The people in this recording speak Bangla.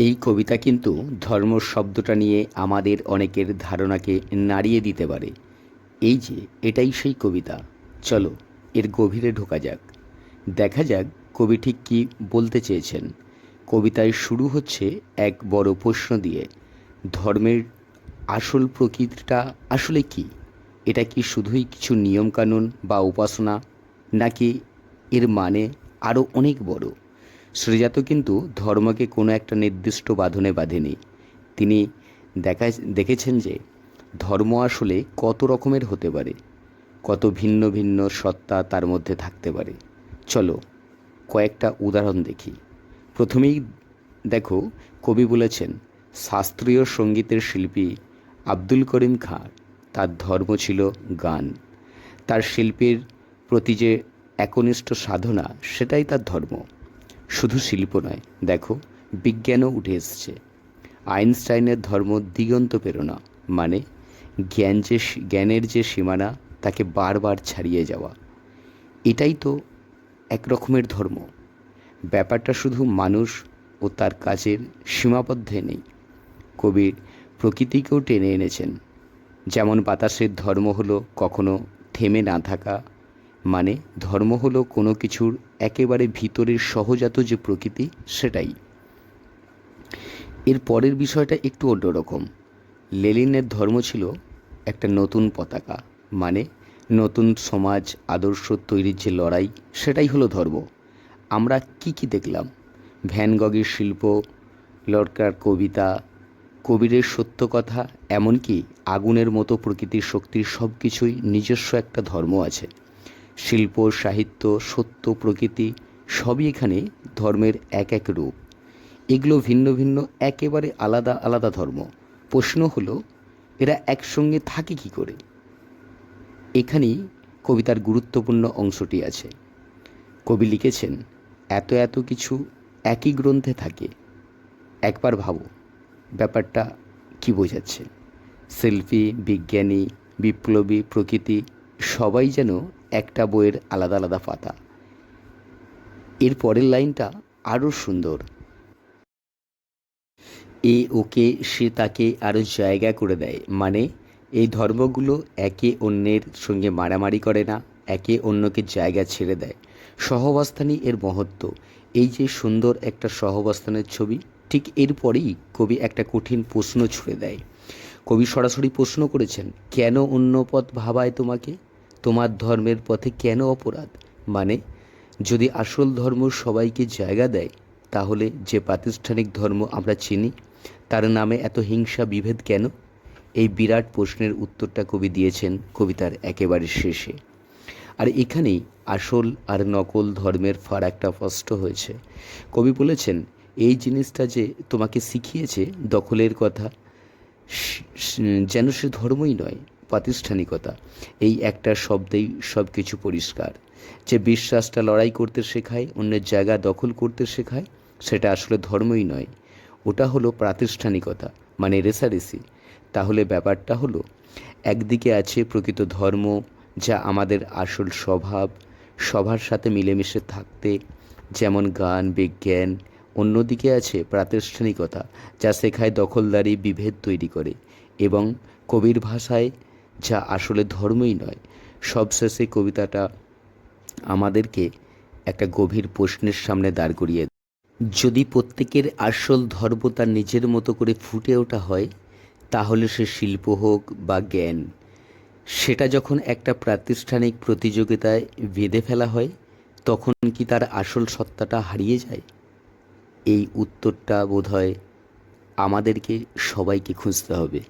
এই কবিতা কিন্তু ধর্ম শব্দটা নিয়ে আমাদের অনেকের ধারণাকে নাড়িয়ে দিতে পারে। এই যে এটাই সেই কবিতা। চলো এর গভীরে ঢোকা যাক, দেখা যাক কবি ঠিক কী বলতে চেয়েছেন। কবিতায় শুরু হচ্ছে এক বড় প্রশ্ন দিয়ে, ধর্মের আসল প্রকৃতিটা আসলে কি? এটা কি শুধুই কিছু নিয়মকানুন বা উপাসনা, নাকি এর মানে আরও অনেক বড়? শ্রীজাত কিন্তু ধর্মকে কোনো একটা নির্দিষ্ট বাঁধনে বাঁধেনি। তিনি দেখা দেখেছেন যে ধর্ম আসলে কত রকমের হতে পারে, কত ভিন্ন ভিন্ন সত্তা তার মধ্যে থাকতে পারে। চলো কয়েকটা উদাহরণ দেখি। প্রথমেই দেখো, কবি বলেছেন শাস্ত্রীয় সঙ্গীতের শিল্পী আব্দুল করিম খাঁ, তার ধর্ম ছিল গান। তার শিল্পের প্রতি যে একনিষ্ঠ সাধনা, সেটাই তার ধর্ম। শুধু শিল্প নয়, দেখো বিজ্ঞানও উঠে এসছে। আইনস্টাইনের ধর্ম দিগন্ত প্রেরণা, মানে জ্ঞানের যে সীমানা, তাকে বারবার ছাড়িয়ে যাওয়া। এটাই তো এক রকমের ধর্ম। ব্যাপারটা শুধু মানুষ ও তার কাজের সীমাবদ্ধে নেই, কবির প্রকৃতিকেও টেনে এনেছেন। যেমন বাতাসের ধর্ম হলো কখনো থেমে না থাকা, মানে ধর্ম হলো কোনো কিছুর একেবারে ভিতরের সহজাত যে প্রকৃতি, সেটাই। এর পরের বিষয়টা একটু অন্যরকম। লেনিনের ধর্ম ছিল একটা নতুন পতাকা, মানে নতুন সমাজ আদর্শ তৈরির যে লড়াই, সেটাই হলো ধর্ম। আমরা কি দেখলাম? ভ্যান গগের শিল্প, লরকার কবিতা, কবিরের সত্য কথা, এমনকি আগুনের মতো প্রকৃতির শক্তির সব কিছুই নিজস্ব একটা ধর্ম আছে। শিল্প, সাহিত্য, সত্য, প্রকৃতি সবই এখানে ধর্মের এক এক রূপ। এগুলো ভিন্ন ভিন্ন, একেবারে আলাদা আলাদা ধর্ম। প্রশ্ন হলো, এরা একসঙ্গে থাকে কি করে? এখানেই কবিতার গুরুত্বপূর্ণ অংশটি আছে। কবি লিখেছেন, এত এত কিছু একই গ্রন্থে থাকে। একবার ভাবো ব্যাপারটা কি বোঝাচ্ছে। শিল্পী, বিজ্ঞানী, বিপ্লবী, প্রকৃতি সবাই যেন একটা বইয়ের আলাদা আলাদা পাতা। এর পরের লাইনটা আরও সুন্দর, এ ওকে সে তাকে আরও জায়গা করে দেয়। মানে এই ধর্মগুলো একে অন্যের সঙ্গে মারামারি করে না, একে অন্যকে জায়গা ছেড়ে দেয়। সহাবস্থানই এর মহত্ব। এই যে সুন্দর একটা সহাবস্থানের ছবি, ঠিক এরপরেই কবি একটা কঠিন প্রশ্ন ছুড়ে দেয়। কবি সরাসরি প্রশ্ন করেছেন, কেন অন্য পথ ভাবায় তোমাকে? তোমার ধর্মের পথে কেন অপরাধ? মানে যদি আসল ধর্ম সবাইকে জায়গা দেয়, তাহলে যে প্রাতিষ্ঠানিক ধর্ম আমরা চিনি, তার নামে এত হিংসা বিভেদ কেন? এই বিরাট প্রশ্নের উত্তরটা কবি দিয়েছেন কবিতার একেবারে শেষে। আর এখানেই আসল আর নকল ধর্মের ফারাকটা স্পষ্ট হয়েছে। কবি বলেছেন, এই জিনিসটা যে তোমাকে শিখিয়েছে দখলের কথা, যেন সে ধর্মই নয়, প্রাতিষ্ঠানিকতা। এই একটা শব্দেই সব কিছু পরিষ্কার। যে বিশ্বাসটা লড়াই করতে শেখায়, অন্যের জায়গা দখল করতে শেখায়, সেটা আসলে ধর্মই নয়, ওটা হলো প্রাতিষ্ঠানিকতা, মানে রেষারেষি। তাহলে ব্যাপারটা হলো, একদিকে আছে প্রকৃত ধর্ম, যা আমাদের আসল স্বভাব, সবার সাথে মিলেমিশে থাকতে, যেমন গান, বিজ্ঞান। অন্যদিকে আছে প্রাতিষ্ঠানিকতা, যা শেখায় দখলদারি, বিভেদ তৈরি করে, এবং কবির ভাষায় যা আসলে ধর্মই নয়। সবশেষে কবিতাটা আমাদেরকে একটা গভীর প্রশ্নের সামনে দাঁড় করিয়ে দেয়। যদি প্রত্যেকের আসল ধর্ম তার নিজের মতো করে ফুটে ওঠা হয়, তাহলে সে শিল্প হোক বা জ্ঞান, সেটা যখন একটা প্রাতিষ্ঠানিক প্রতিযোগিতায় বেঁধে ফেলা হয়, তখন কি তার আসল সত্তাটা হারিয়ে যায়? এই উত্তরটা বোধহয় আমাদেরকে সবাইকে খুঁজতে হবে।